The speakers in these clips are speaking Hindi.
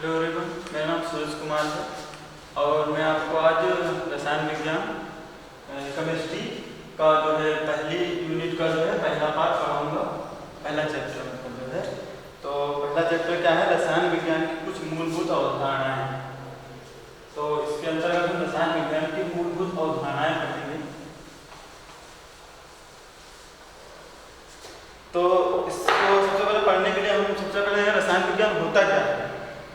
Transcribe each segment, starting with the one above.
हेलो एवरीवन, मेरा नाम सूरज कुमार है और मैं आपको आज रसायन विज्ञान केमिस्ट्री का जो है पहली यूनिट का जो है पहला पार्ट पढ़ाऊंगा। पहला चैप्टर मतलब जो है, तो पहला चैप्टर क्या है, रसायन विज्ञान की कुछ मूलभूत अवधारणाएं। तो इसके अंतर्गत हम रसायन विज्ञान की मूलभूत अवधारणाएं पढ़ेंगे। तो इसको सबसे पहले पढ़ने के लिए हम सबसे पहले रसायन विज्ञान होता क्या है।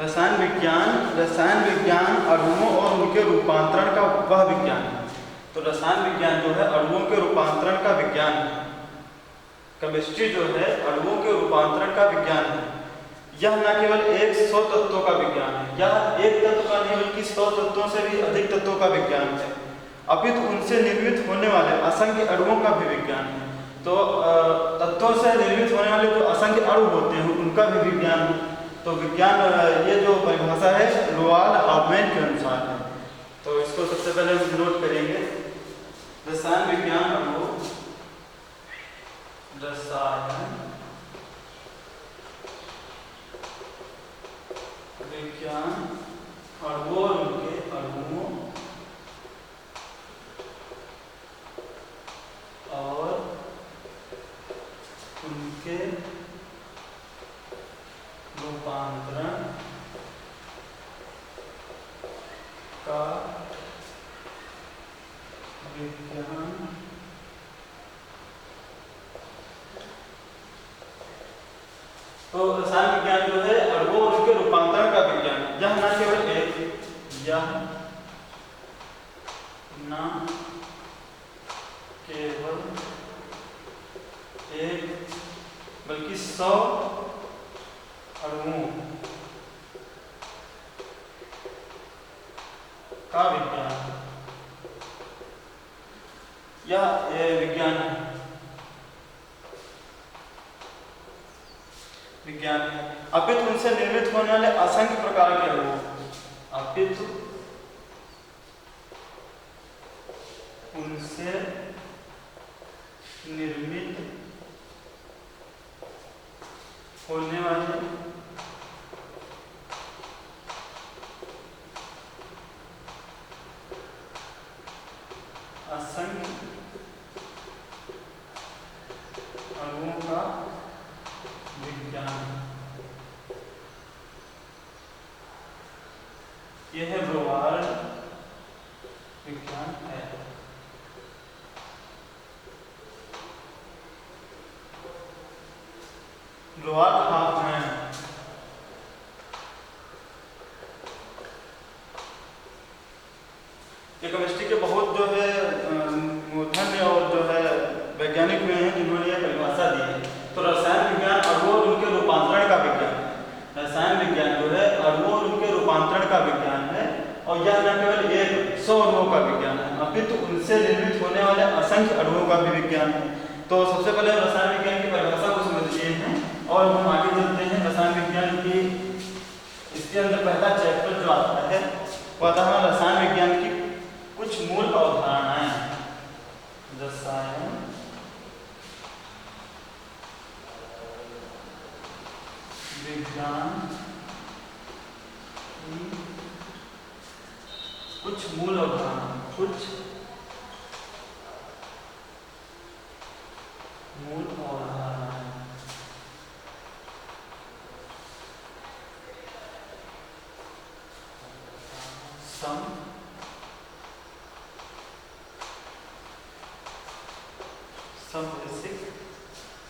रसायन विज्ञान अणुओं और उनके रूपांतरण का वह विज्ञान है। तो रसायन विज्ञान जो है अणुओं के रूपांतरण का विज्ञान है। केमिस्ट्री जो है अणुओं के रूपांतरण का विज्ञान है। यह न केवल 100 तत्वों का विज्ञान है, यह एक तत्व का नहीं बल्कि 100 तत्वों से भी अधिक तत्वों का विज्ञान है। अपितु उनसे निर्मित होने वाले असंख्य अणुओं का भी विज्ञान है। तो तत्वों से निर्मित होने वाले जो असंख्य अणु होते हैं उनका भी विज्ञान है। तो विज्ञान ये जो परिभाषा है रोआल्ड हाफमैन के अनुसार है। तो इसको सबसे पहले हम नोट करेंगे। रसायन विज्ञान अणु, रसायन विज्ञान अणुओं और उनके अणुओं और उनके रूपांतरण का विज्ञान। तो रसायन विज्ञान जो है अणुओं और उनके रूपांतरण का विज्ञान। यह न केवल एक बल्कि 100 अणुओं का विज्ञान, यह विज्ञान है। अपितु उनसे निर्मित होने वाले असंख्य प्रकार के अणु, अपितु उनसे निर्मित होने वाले असंख्य अणुओं का विज्ञान, यह रोआल्ड विज्ञान है। रोआल्ड हाफमैन ये केमिस्ट्री के बहुत जो है मूर्धन्य और जो है वैज्ञानिक हुए हैं जिन्होंने यह परिभाषा दी है। तो रसायन विज्ञान अणुओं और उनके रूपांतरण का विज्ञान, रसायन विज्ञान जो है अणुओं और उनके रूपांतरण का विज्ञान है। और यह न केवल 100 अणुओं का विज्ञान है अपितु उनसे निर्मित होने वाले असंख्य अणुओं का भी विज्ञान है। तो सबसे पहले रसायन विज्ञान की परिभाषा को समझिए हैं और हम आगे चलते हैं। रसायन विज्ञान की इसके अंदर पहला चैप्टर जो आता है वह आता है रसायन विज्ञान की कुछ मूल अवधारणाएं। रसायन विज्ञान की कुछ मूल अवधारणा, some basic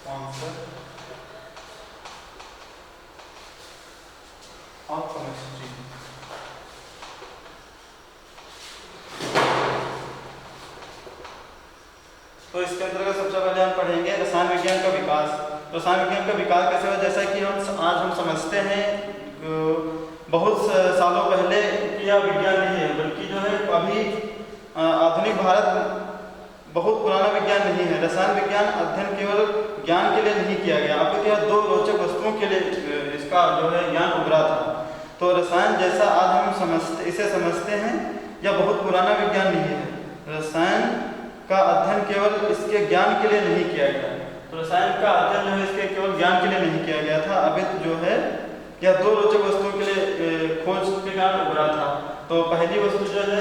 concept of chemistry। तो इसके अंतर्गत सबसे पहले हम पढ़ेंगे रसायन विज्ञान का विकास। रसायन विज्ञान का विकास कैसे हुआ, जैसा कि हम समझते हैं बहुत सालों पहले यह विज्ञान नहीं है, बल्कि जो है अभी आधुनिक भारत बहुत पुराना विज्ञान नहीं है। रसायन विज्ञान अध्ययन केवल ज्ञान के लिए नहीं किया गया, अपितु यह 2 रोचक वस्तुओं के लिए इसका जो है ज्ञान उभरा था। तो रसायन जैसा आज हम इसे समझते हैं यह बहुत पुराना विज्ञान नहीं है। रसायन का अध्ययन केवल इसके ज्ञान के लिए नहीं किया गया। तो रसायन का अध्ययन जो है इसके केवल ज्ञान के लिए नहीं किया गया था, अपितु जो है यह दो रोचक वस्तुओं के लिए खोज के कारण उभरा था। तो पहली वस्तु जो है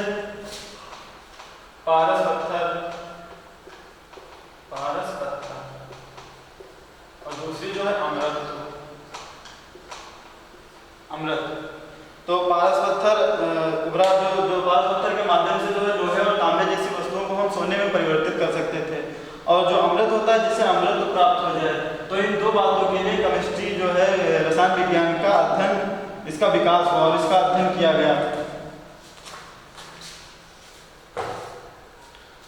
पारस पत्थर, और दूसरी जो है अमृत। तो पारस पत्थर उभरा, जो पारस पत्थर के माध्यम से जो है लोहे और तांबे जैसी वस्तुओं को हम सोने में परिवर्तित कर सकते थे, और जो अमृत होता है जिससे अमृत प्राप्त हो जाए। तो इन दो बातों के लिए केमिस्ट्री जो है रसायन विज्ञान का अध्ययन, इसका विकास हुआ और इसका अध्ययन किया गया।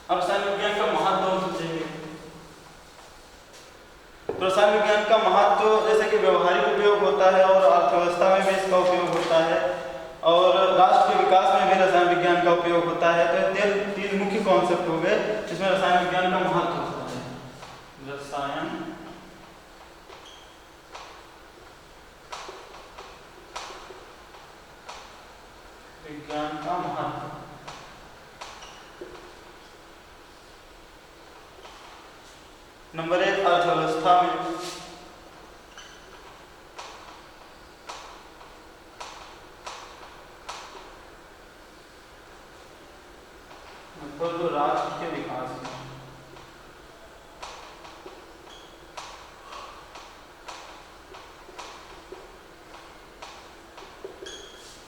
अब रसायन विज्ञान का महत्व हम समझेंगे। तो रसायन विज्ञान का महत्व जैसे कि व्यवहारिक उपयोग होता है और अर्थव्यवस्था में भी इसका उपयोग होता है, और राष्ट्र के विकास में भी रसायन विज्ञान का उपयोग होता है। तो तीन मुख्य कॉन्सेप्ट हो गए जिसमें रसायन विज्ञान का महत्व होता है। रसायन विज्ञान का महत्व। नंबर 1, अर्थव्यवस्था में। नंबर 2, राष्ट्र के विकास में।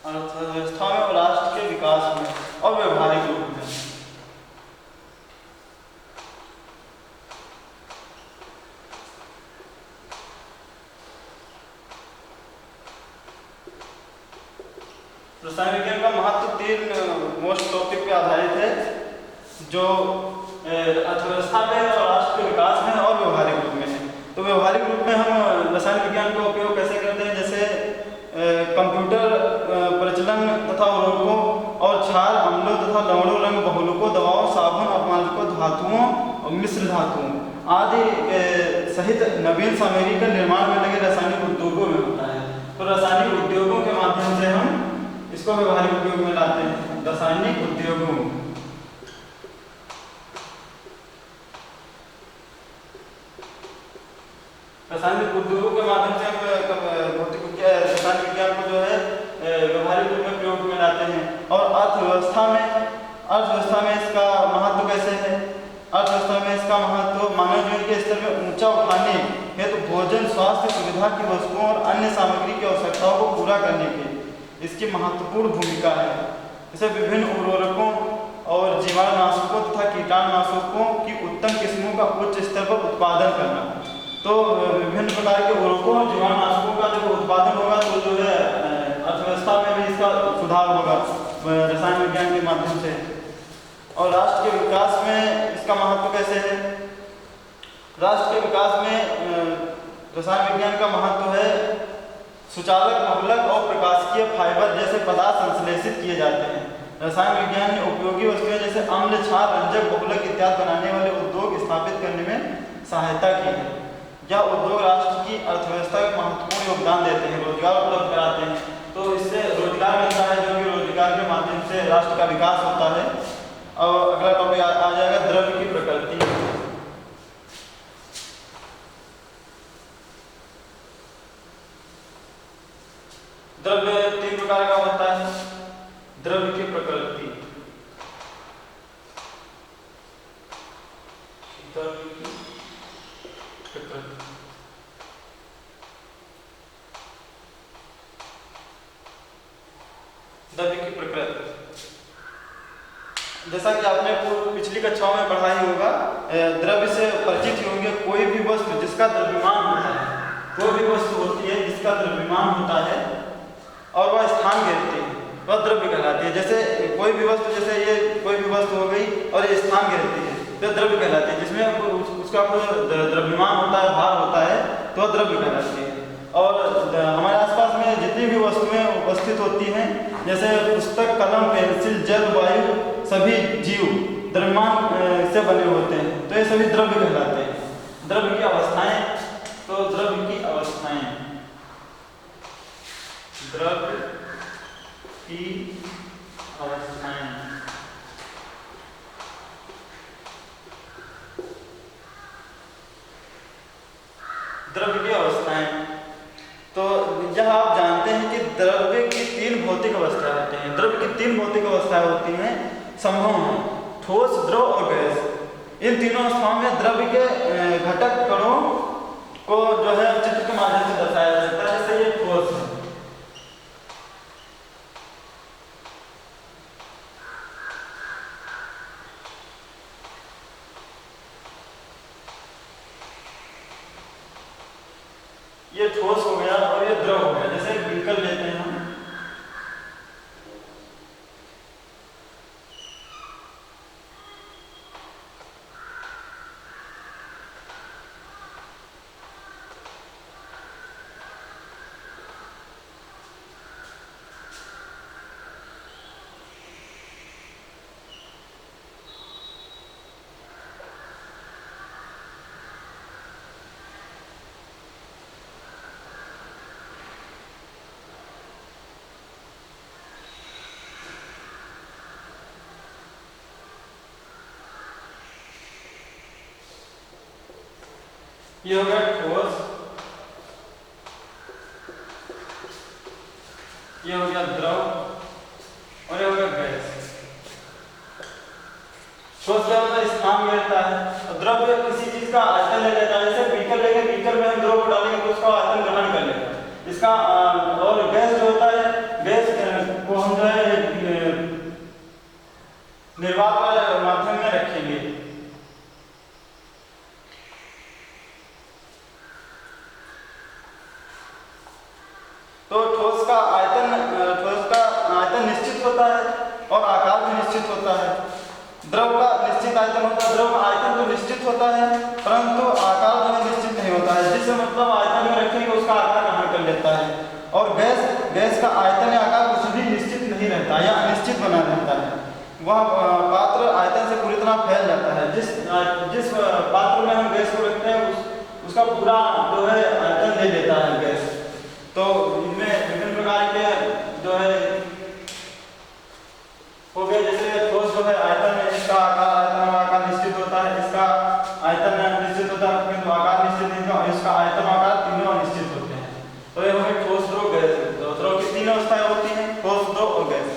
अर्थव्यवस्था में और राष्ट्र के विकास में और व्यवहारिक रूप में। रसायन विज्ञान का महत्व 3 मोस्ट टॉपिक पे आधारित है, जो अर्थव्यवस्था में और राष्ट्र के विकास में और व्यवहारिक रूप में है। तो व्यवहारिक रूप में हम रसायन विज्ञान का उपयोग कैसे करते हैं, जैसे कंप्यूटर प्रचलन तथा उर्वरकों और क्षार अम्लों तथा लवणों रंग बहुलकों दवाओं साबुन अपमार्जकों धातुओं और मिश्र धातुओं आदि सहित नवीन सामग्री का निर्माण में लगे रासायनिक उद्योगों में होता है। तो रासायनिक उद्योगों के माध्यम से हम इसको व्यवहारिक उपयोग में लाते हैं। रासायनिक उद्योगों, रासायनिक उद्योगों के माध्यम से हम रसायन विज्ञान को जो है व्यवहारिक रूप में प्रयोग में लाते हैं। और अर्थव्यवस्था में इसका महत्व कैसे है? अर्थव्यवस्था में इसका महत्व मानव जीवन के स्तर में ऊंचा उठाने हेतु भोजन, स्वास्थ्य सुविधा की वस्तुओं और अन्य सामग्री की आवश्यकताओं को पूरा करने के इसकी महत्वपूर्ण भूमिका है। जैसे विभिन्न उर्वरकों और जीवाणुनाशकों तथा कीटाणुनाशकों की उत्तम किस्मों का उच्च स्तर पर उत्पादन करना। तो विभिन्न प्रकार के उर्वरकों और जीवाणुनाशकों का जब उत्पादन होगा तो जो है अर्थव्यवस्था में भी इसका सुधार होगा रसायन विज्ञान के माध्यम से। और राष्ट्र के विकास में इसका महत्व कैसे है? राष्ट्र के विकास में रसायन विज्ञान का महत्व है सुचालक, बहुलक और प्रकाशिकीय फाइबर जैसे पदार्थ संश्लेषित किए जाते हैं। रसायन विज्ञान ने उपयोगी वस्तुएं जैसे अम्ल, क्षार, रंजक, बहुलक इत्यादि बनाने वाले उद्योग स्थापित करने में सहायता की है। यह उद्योग राष्ट्र की अर्थव्यवस्था में महत्वपूर्ण योगदान देते हैं, रोजगार उपलब्ध कराते हैं। तो इससे रोजगार मिलता है, जो कि रोजगार के माध्यम से राष्ट्र का विकास होता है। और अगला टॉपिक आ जाएगा द्रव्य की प्रकृति। द्रव्य 3 प्रकार का होता है। द्रव्य की प्रकृति, द्रव्य की प्रकृति। द्रव्य की प्रकृति जैसा कि आपने पिछली कक्षाओं में पढ़ा ही होगा, द्रव्य से परिचित होंगे। कोई भी वस्तु जिसका द्रव्यमान होता है, कोई भी वस्तु होती है जिसका द्रव्यमान होता है और वह स्थान घेरती है, वह द्रव्य कहलाती है। जैसे कोई भी वस्तु, जैसे ये कोई भी वस्तु हो गई और ये स्थान घेरती है तो द्रव्य कहलाती है। जिसमें उसका कोई द्रव्यमान होता है, भार होता है, तो वह द्रव्य कहलाती है। और हमारे आसपास में जितनी भी वस्तुएं उपस्थित होती हैं, जैसे पुस्तक, कलम, पेंसिल, जल, वायु, सभी जीव द्रव्यमान से बने होते हैं, तो ये सभी द्रव्य कहलाते हैं। द्रव्य की अवस्थाएं, तो द्रव्य की अवस्थाएं, द्रव्य की अवस्थाएं, द्रव्य की अवस्थाएं। तो यह आप जान द्रव्य की 3 भौतिक अवस्थाएं होती हैं। द्रव्य की 3 भौतिक अवस्थाएं होती हैं, समूह हैं, ठोस, द्रव और गैस। इन तीनों अवस्थाओं में द्रव्य के घटक कणों को जो है चित्र के माध्यम से दर्शाया जा सकता है। जैसे ये ठोस है, ये ठोस हो गया और ये द्रव हो गया। जैसे बीकर लेते हैं हम, ये हो गया ठोस, ये हो गया द्रव और ये हो गया गैस। ठोस क्या होता है, स्थान में रहता है, और द्रव किसी चीज का आयतन ले लेता है। जैसे बीकर लेंगे, बीकर में हम द्रव को डालेंगे तो उसका आयतन ग्रहण कर लेगा इसका। और गैस जो होता है, गैस को हम जो है निर्वात वाले माध्यम में रखेंगे। तो ठोस का आयतन निश्चित होता है और आकार भी निश्चित होता है। द्रव का निश्चित आयतन होता है, द्रव आयतन तो निश्चित होता है परंतु आकार जो है निश्चित नहीं होता है। जिस मतलब आयतन में रखेंगे उसका आकार ग्रहण कर लेता है। और गैस का आयतन या आकार कुछ भी निश्चित नहीं रहता या अनिश्चित बना रहता है। वह पात्र आयतन से पूरी तरह फैल जाता है। जिस पात्र में हम गैस को रखते हैं उसका पूरा जो है आयतन ले लेता है गैस। तो इनमें विभिन्न प्रकार के जो है हो गए। जैसे ठोस जो है आयतन है, इसका आकार निश्चित होता है, इसका आयतन निश्चित होता है किंतु आकार निश्चित नहीं होता, और इसका आयतन आकार तीनों अनिश्चित होते हैं। तो ये हो गए ठोस, द्रव, गैस। तो द्रव की 3 अवस्थाएं होती हैं, ठोस, द्रव और गैस।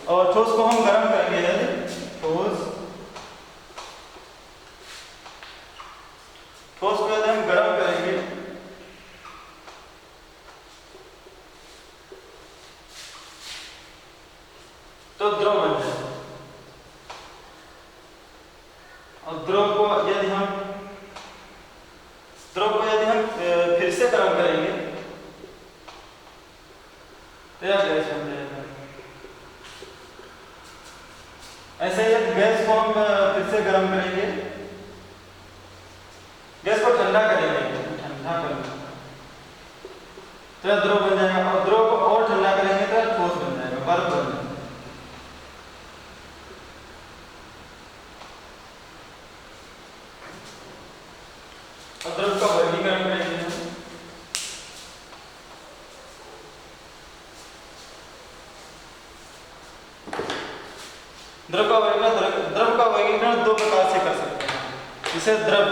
और ठोस को हम गर्म करेंगे, ठोस को यदि हम गर्म करेंगे तो द्रव बन जाए। और द्रव को यदि हम फिर से गर्म करेंगे तो यह गैस बन जाएगा। ऐसे ही गैस को हम फिर से गर्म करेंगे, गैस को ठंडा करेंगे, तो यह द्रव बन जाएगा। और द्रव को और ठंडा करेंगे तो यह ठोस बन जाएगा, बर्फ बन जाएगा। द्रव का वर्गीकरण करेंगे हम। द्रव का वर्गीकरण 2 प्रकार से कर सकते हैं। जैसे द्रव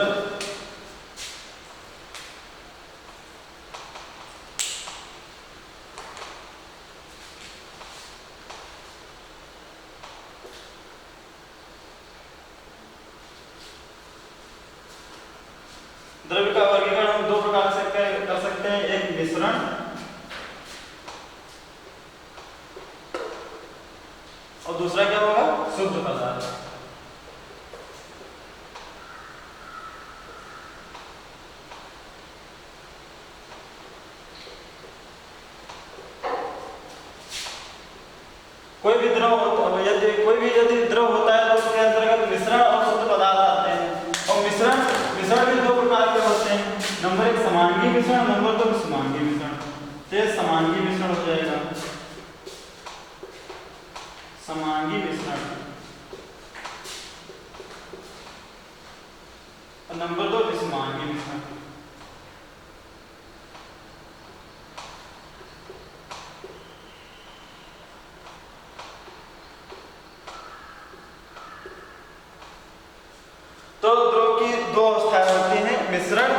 का वर्गीकरण हम 2 प्रकार से कर सकते हैं। एक मिश्रण और दूसरा क्या होगा, शुद्ध पदार्थ। कोई भी द्रव होता है तो उसके अंतर्गत मिश्रण और शुद्ध पदार्थ आते हैं। और मिश्रण भी 2 प्रकार के होते हैं। नंबर 1 समांगी मिश्रण, नंबर 2 विषमांगी मिश्रण। तो समांगी मिश्रण हो जाएगा, समांगी मिश्रण, और नंबर 2 विषमांगी मिश्रण। तो द्रव की 2 अवस्थाएं होती हैं, मिश्रण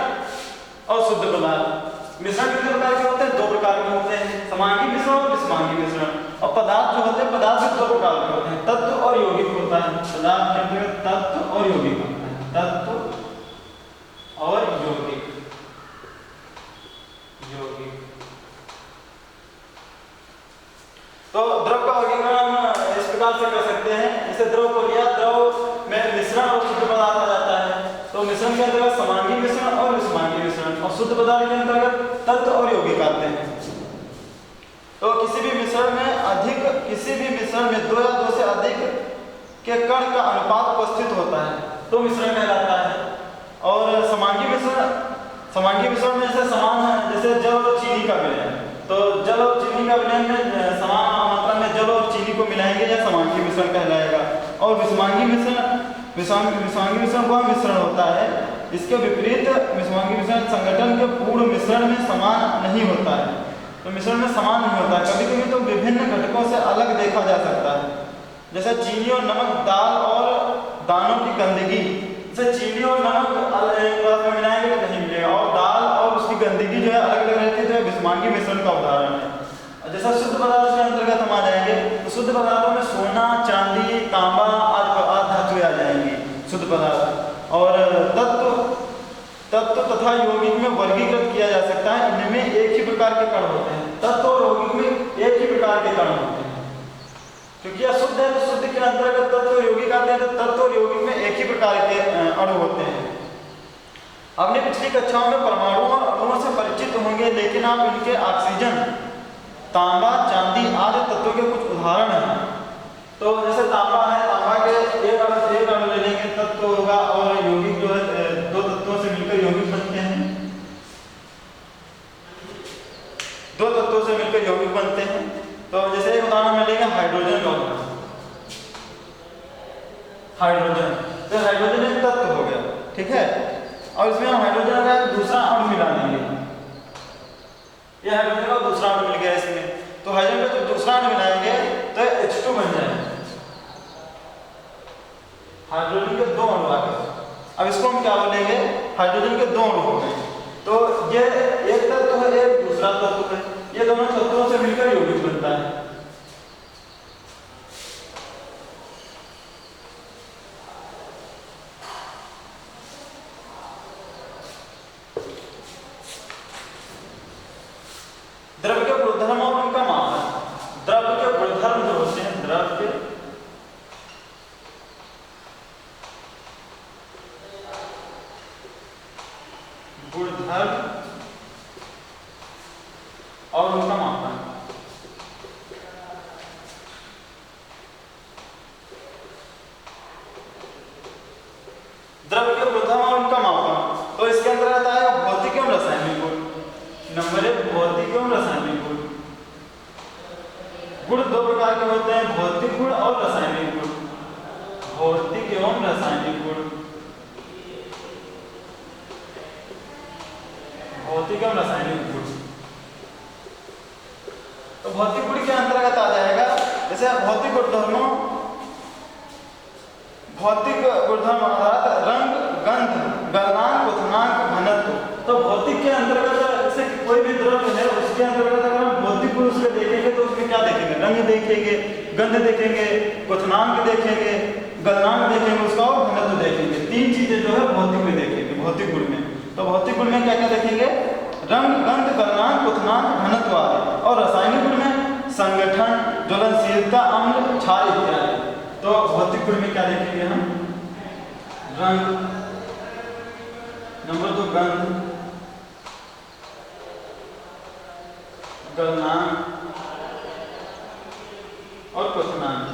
और शुद्ध पदार्थ। मिश्रण कितने प्रकार के होते हैं? 2 प्रकार के होते हैं, समांगी मिश्रण और विषमांगी मिश्रण। और पदार्थ जो होते हैं, पदार्थ भी 2 प्रकार के होते हैं, तत्व और यौगिक होता है। पदार्थ के अंतर्गत तत्व और यौगिक होता है, तत्व और यौगिक। तो द्रव का वर्गीकरण इस प्रकार से कर सकते हैं। जैसे द्रव को लिया, द्रव में मिश्रण और शुद्ध पदार्थ आ जाता है, तो मिश्रण के अंतर्गत समांगी मिश्रण और विषमांगी मिश्रण, और शुद्ध पदार्थ के अंतर्गत तत्व और यौगिक आते हैं। तो किसी भी मिश्रण में 2 या 2 से अधिक के कण का अनुपात उपस्थित होता है तो मिश्रण कहलाता है। और समांगी मिश्रण में जैसे समान, जैसे जल और चीनी का विलयन, तो जल और चीनी का विलयन में समान मात्रा में जल और चीनी को मिलाएंगे या समांगी मिश्रण कहलाएगा। और विषमांगी मिश्रण वह मिश्रण होता है, इसके विपरीत विषमांगी मिश्रण संगठन के पूर्ण मिश्रण में समान नहीं होता है। तो मिश्रण में समान नहीं होता है, कभी-कभी तो विभिन्न घटकों से अलग देखा जा सकता है। जैसे चीनी और नमक, दाल और दानों की गंदगी, जैसे चीनी और नमक में मिलाएंगे तो नहीं मिलेगा, और दाल और उसकी गंदगी जो है अलग अलग रहती है, तो विषमांगी मिश्रण का उदाहरण है। जैसा शुद्ध पदार्थ के अंतर्गत हम आ जाएंगे, तो शुद्ध पदार्थों में सोना, चांदी, तांबा आदि धातुएं आ जाएंगी शुद्ध पदार्थ। और तत्व तथा यौगिक में वर्गीकृत किया जा सकता है, इनमें एक ही प्रकार के कण होते हैं। तत्व और यौगिक में एक ही प्रकार के कण होते हैं, क्योंकि यह शुद्ध है तो शुद्ध के अंतर्गत तत्व और यौगिक आते हैं, तो तत्व और यौगिक में एक ही प्रकार के अणु होते हैं। आपने पिछली कक्षाओं में परमाणुओं और अणुओं से परिचित होंगे, लेकिन आप इनके ऑक्सीजन, तांबा, चांदी आदि तत्वों के कुछ उदाहरण हैं। तो जैसे तांबा है, तांबा के एक अणु ले लेंगे, तत्व होगा, और यौगिक जो है 2 तत्वों से मिलकर यौगिक बनते हैं। 2 तत्वों से मिलकर यौगिक बनते हैं। तो जैसे एक उदाहरण में लेंगे हाइड्रोजन का उदाहरण। हाइड्रोजन, तो हाइड्रोजन एक तत्व हो गया, ठीक है, और इसमें हम हाइड्रोजन का दूसरा अणु मिला देंगे। ये हाइड्रोजन का दूसरा अणु मिल गया इसमें, तो हाइड्रोजन का जो दूसरा अणु मिलाएंगे तो H2 बन जाएगा। हाइड्रोजन के 2 अणु आ गए। अब इसको हम क्या बोलेंगे? हाइड्रोजन के 2 अणु हो गए। तो ये एक तत्व है, एक दूसरा तत्व है, ये दोनों तत्वों से मिलकर यौगिक बनता है। द्रव्य के गुणधर्म और उनका मापन। द्रव्य के गुणधर्म जो होते हैं, द्रव्य गुणधर्म और उनका मापन। द्रव्य के गुणधर्म और उनका मापन, तो इसके अंदर आता है भौतिक एवं रासायनिक गुण। नंबर 1, भौतिक एवं रासायनिक गुण। गुण 2 प्रकार के होते हैं, भौतिक गुण और रासायनिक गुण। भौतिक एवं रासायनिक गुण। भौतिक एवं रासायनिक गुण, तो भौतिक गुण के अंतर्गत आ जाएगा, जैसे भौतिक गुणधर्मों, भौतिक गुणधर्म अर्थात रंग, गंध, गलनांक, क्वथनांक, घनत्व। तो भौतिक के अंतर्गत जैसे कोई भी द्रव्य है, उसके अंतर्गत अगर हम भौतिक गुण उसके देखेंगे तो उसमें क्या देखेंगे? रंग देखेंगे, गंध देखेंगे, क्वथनांक देखेंगे, गलनांक देखेंगे, उसका और घनत्व देखेंगे। 3 चीजें जो है भौतिक में देखेंगे, भौतिक गुण में। तो भौतिक गुण में क्या क्या देखेंगे? रंग, गंध, गलनांक, क्वथनांक, घनत्व आदि। और रासायनिक गुण में संगठन, ज्वलनशीलता, अम्ल, क्षार इत्यादि। तो भौतिक गुण में क्या देखेंगे हम? रंग, नंबर 2 गंध, गलनांक और क्वथनांक।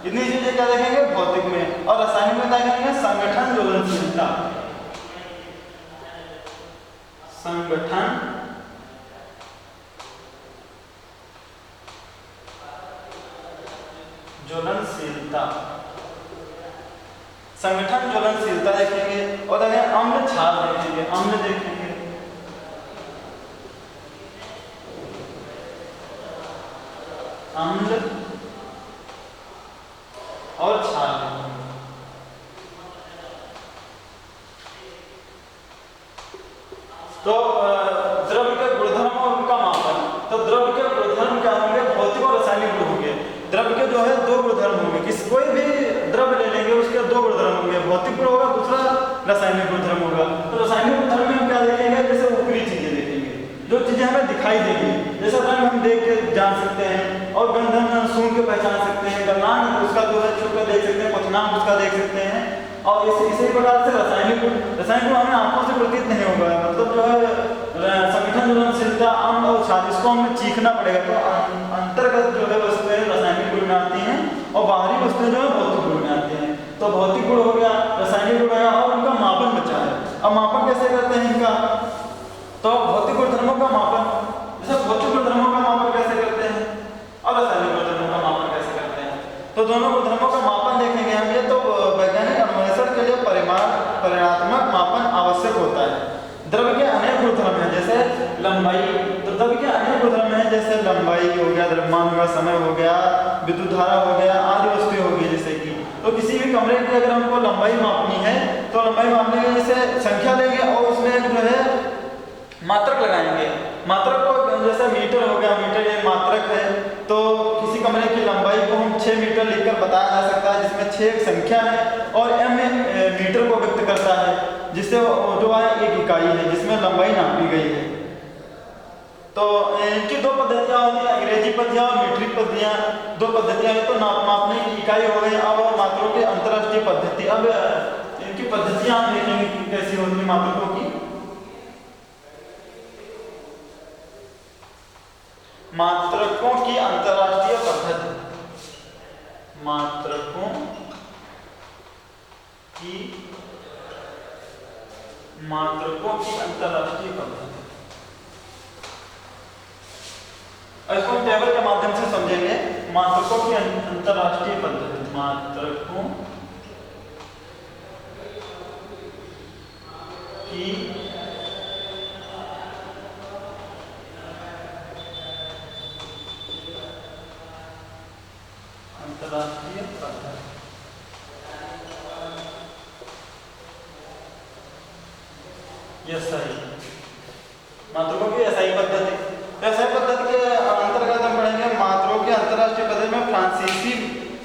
इतनी चीजें क्या देखेंगे भौतिक में। और रासायनिक में क्या देखेंगे? संगठन, ज्वलनशीलता। संगठन, ज्वलनशीलता। संगठन, ज्वलनशीलता देखेंगे। और देखेंगे अम्ल, क्षार देखेंगे। अम्ल देखेंगे, अम्ल और क्षार। तो द्रव्य के गुणधर्म और उनका मापन। तो द्रव्य के गुणधर्म क्या होंगे? भौतिक और रासायनिक गुण होंगे। द्रव्य के जो है दो गुणधर्म होंगे, किसी कोई भी द्रव्य ले लेंगे उसके दो गुणधर्म होंगे, भौतिक गुण होगा, दूसरा रासायनिक गुणधर्म होगा। तो रासायनिक गुणधर्म में हम क्या देखेंगे? जैसे ऊपरी चीजें देखेंगे, जो चीजें हमें दिखाई देंगी, जैसे रंग हम देख के जान सकते हैं, और गंध हम सूंघ के पहचान सकते हैं, गंधांग उसका जो है छू कर देख सकते हैं, क्वथनांक उसका देख सकते हैं। और इसी प्रकार से रासायनिक गुण हमें आंखों से प्रतीत नहीं होगा, मतलब जो है संगठन ज्वलनशीलता अम्ल और क्षार, इसको हमें चीखना पड़ेगा। तो अंतर्गत जो है वस्तुएं रासायनिक गुण में आती हैं और बाहरी वस्तुएं जो है भौतिक गुण में आती हैं। तो भौतिक गुण हो गया, रासायनिक गुण हो गया, और उनका मापन बचा है। अब मापन कैसे करते हैं इनका? तो भौतिक गुणधर्मों का मापन, जैसे भौतिक गुणधर्मों का मापन कैसे करते हैं और रासायनिक गुणधर्मों का मापन कैसे करते हैं? तो दोनों गुणधर्मों का मापन देखेंगे हम। ये तो वैज्ञानिक अन्वेषण के लिए परिमाणात्मक मापन आवश्यक होता है। द्रव्य के अनेक गुणधर्म हैं, जैसे लंबाई। तो द्रव्य के अनेक गुणधर्म हैं, जैसे लंबाई हो गया, द्रव्यमान हो गया, समय हो गया, विद्युत धारा हो गया, आदि वस्तुएं हो गई। जैसे कि तो किसी भी कमरे की अगर हमको लंबाई मापनी है तो लंबाई मापने के जैसे संख्या लेंगे और उसमें एक जो है मात्रक लगाएंगे। मात्रक को जैसे मीटर हो गया, मीटर एक मात्रक है। तो किसी कमरे की लंबाई को हम 6 मीटर लिखकर बताया जा सकता है, जिसमें 6 एक संख्या है और m मीटर को व्यक्त करता है, जिससे जो है एक इकाई है जिसमें लंबाई नापी गई है। तो इनकी दो पद्धतियां होती हैं, अंग्रेजी पद्धतियां और मीट्रिक पद्धतियां। दो पद्धतियां हैं, तो मापने की इकाई हो गई। अब मात्रों की अंतरराष्ट्रीय पद्धति, अब इनकी पद्धतियां हम देखेंगे कि कैसी होती है मात्रकों की। मात्रकों की अंतरराष्ट्रीय पद्धति, मात्रकों की अंतरराष्ट्रीय पद्धति। इसको हम टेबल के माध्यम से समझेंगे। मात्रकों की अंतरराष्ट्रीय पद्धति, मात्रकों की अंतरराष्ट्रीय पद्धति। SI, मात्रकों की SI पद्धति। SI पद्धति के अंतर्गत हम पढ़ेंगे मात्रों की अंतरराष्ट्रीय पद्धति में फ्रांसीसी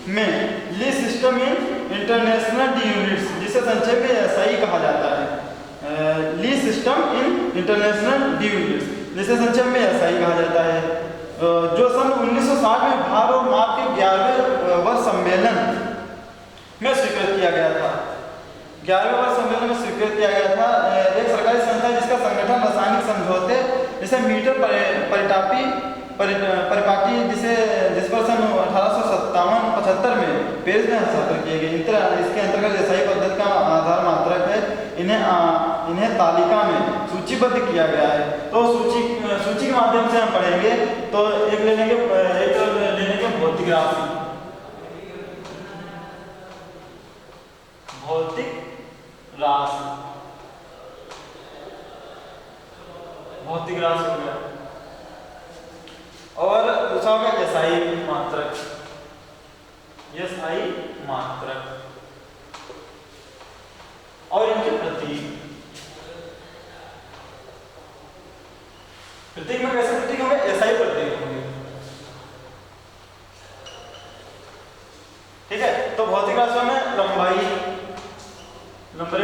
में le system in international de units, जिसे संक्षेप में SI कहा जाता है। Le system in international de units, जिसे संक्षेप में SI कहा जाता है, जो सन 1960 में भार और माप के 11वें वर्ष सम्मेलन में स्वीकृत किया गया था। 11वें वर्ष सम्मेलन में स्वीकृत किया गया था। एक सरकारी संस्था है जिसका संगठन रासायनिक समझौते जिसे मीटर परिपाटी जिस पर सन 1857-75 में पेरिस में हस्ताक्षर किए गए। इसके अंतर्गत SI पद्धति का आधार मात्रक है। इन्हें तालिका में सूचीबद्ध किया गया है। तो सूची के माध्यम से हम पढ़ेंगे। तो एक ले लेंगे भौतिक राशि। भौतिक राशि हो गया, और दूसरा होगा SI मात्रक। SI मात्रक और इनके प्रतीक में कैसे प्रतीक होंगे? SI प्रतीक होंगे। ठीक है। तो भौतिक राशियों में लंबाई, नंबर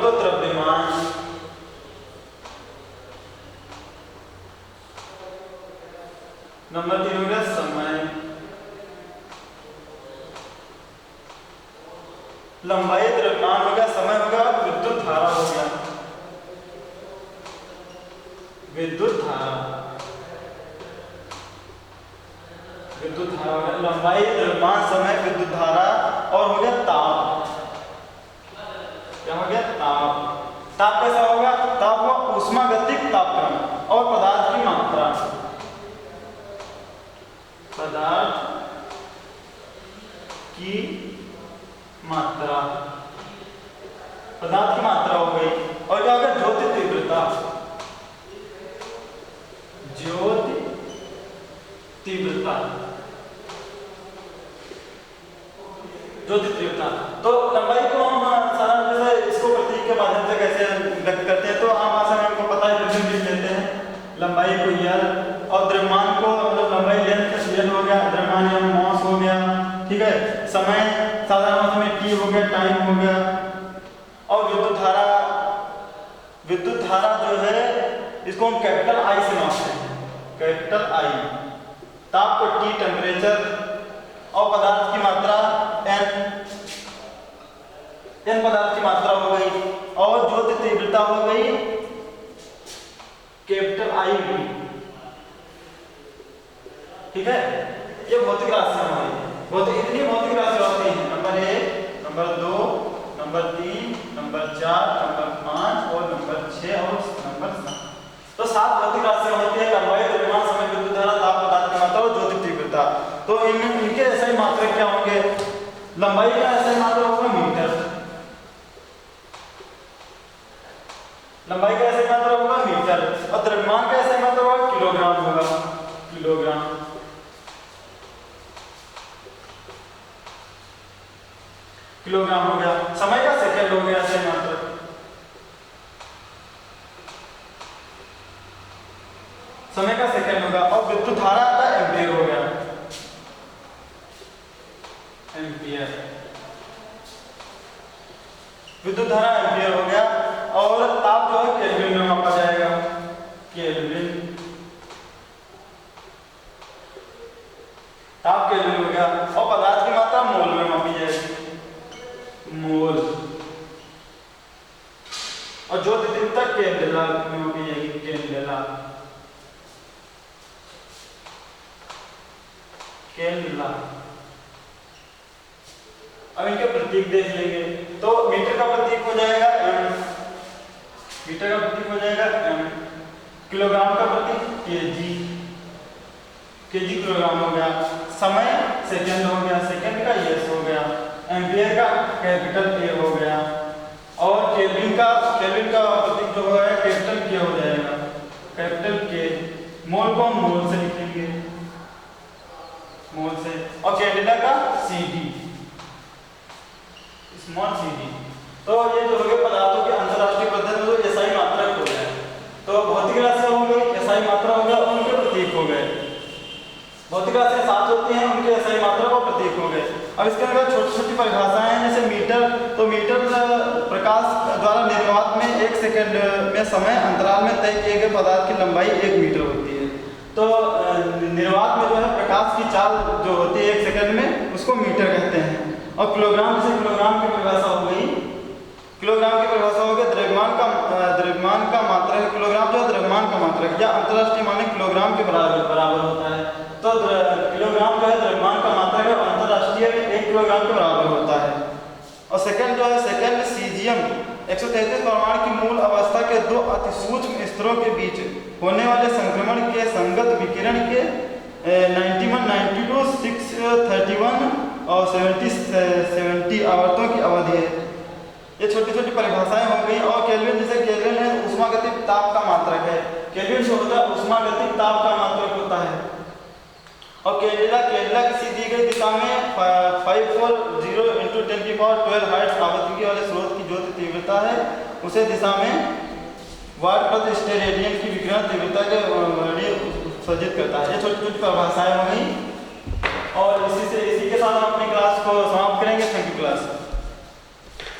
2 द्रव्यमान, नंबर 3 हो गया समय। लंबाई, द्रव्यमान हो गया, समय हो गया, विद्युत धारा हो गया। विद्युत धारा हो गया, लंबाई, द्रव्यमान, समय, विद्युत धारा, और हो गया ताप। क्या हो गया? ताप कैसा होगा? ताप हुआ ऊष्मागतिक तापक्रम और पदार्थ की मात्रा। पदार्थ की मात्रा हो गई। और क्या होगा? ज्योति तीव्रता। ज्योति तीव्रता। तो लंबाई को हम सारा के माध्यम से कैसे व्यक्त करते हैं, तो आम भाषा में हमको पता है विभिन्न लिख लेते हैं, लंबाई को यल और द्रव्यमान को मतलब लंबाई लेंथ यल हो गया, द्रव्यमान या मास हो गया, ठीक है, समय साधारण भाषा में टी हो गया, टाइम हो गया, और विद्युत धारा जो है इसको हम कैपिटल आई से मापते हैं, कैपिटल आई, ताप को टी, टेम्परेचर, और पदार्थ की मात्रा एन पदार्थ की मात्रा हो गई, और ज्योति तीव्रता हो गई कैपिटल आई भी, ठीक है। ये भौतिक राशियां हमारी इतनी भौतिक राशियां होती हैं, number 1, number 2, number 3, number 4, number 5 और नंबर 6 और नंबर 7। तो 7 भौतिक राशियां होती है, लंबाई, द्रव्यमान, समय, विद्युत धारा, ताप, पदार्थ की मात्रा और ज्योति तीव्रता। तो इनके ऐसे ही मात्रक क्या होंगे, लंबाई का ऐसा ही मात्रक होगा मीटर, लंबाई का ऐसा ही मात्रक होगा मीटर, और द्रव्यमान का ऐसा ही मात्रक होगा किलोग्राम होगा, किलोग्राम। किलोग्राम हो गया, समय का सेकंड हो गया ऐसे मात्रक, समय का सेकंड होगा, और विद्युत धारा का एम्पियर हो गया, एम्पियर, विद्युत धारा एम्पियर हो गया, और ताप जो है केल्विन में मापा जाएगा, केल्विन, ताप केल्विन हो गया, और पदार्थ की मात्रा मोल में मापी जाएगी, मोल, और ज्योति तीव्रता केंद्रला में मापी जाएगी, केंद्रला, केंद्रला। अब इनके प्रतीक देख लेंगे, तो मीटर का प्रतीक हो जाएगा एम, मीटर का प्रतीक हो जाएगा एम, किलोग्राम का प्रतीक केजी, केजी किलोग्राम हो गया, समय सेकंड हो गया, सेकंड का एस हो गया, एम्पियर का कैपिटल ए हो गया, और केल्विन का प्रतीक जो है कैपिटल के हो जाएगा, कैपिटल के, मोल को हम मोल से लिखेंगे, मोल से, और कैंडेला का सीडी, स्मॉल सीडी। तो ये जो हो गए पदार्थों के अंतरराष्ट्रीय पद्धति में तो एसआई मात्रक हो गया, तो भौतिक राशियां हो गई, एसआई मात्रा हो गया, उनके प्रतीक हो गए, भौतिक राशियां 7 होती हैं, उनके एसआई मात्रा को प्रतीक हो गए। अब इसके अंदर छोटी छोटी परिभाषाएं हैं, जैसे मीटर, तो मीटर प्रकाश द्वारा निर्वात में 1 सेकंड में समय अंतराल में तय किए गए पदार्थ की लंबाई 1 मीटर होती है। तो निर्वात में जो है प्रकाश की चाल जो होती है 1 सेकंड में, उसको मीटर कहते हैं। और किलोग्राम, जैसे किलोग्राम की परिभाषा हो गई, किलोग्राम की परिभाषा हो गई द्रव्यमान का मात्रक, किलोग्राम जो है द्रव्यमान का मात्रक या अंतरराष्ट्रीय मानक किलोग्राम के बराबर होता है। तो किलोग्राम जो है द्रव्यमान का मात्रक है, अंतरराष्ट्रीय 1 किलोग्राम के बराबर होता है। और सेकंड जो है, सेकंड सीजियम 133 परमाणु की मूल अवस्था के 2 अति सूक्ष्म स्तरों के बीच होने वाले संक्रमण के संगत विकिरण के 91, 92, 631 और 70 आवर्तों की अवधि है। ये छोटी छोटी परिभाषाएं हो गई। और केल्विन, जैसे केल्विन है ऊष्मागतिक ताप का मात्रक है, केल्विन जो होता है ऊष्मागतिक ताप का मात्रक होता है। और कैंडेला किसी दी गई दिशा में 540 × 10⁻12 हर्ट्ज आवृत्ति वाले स्रोत की ज्योति तीव्रता है, उसे दिशा में वाट प्रति स्टेरेडियन की विकिरण तीव्रता के उत्सर्जित करता है। ये छोटी छोटी परिभाषाएं हो गई। और इसी के साथ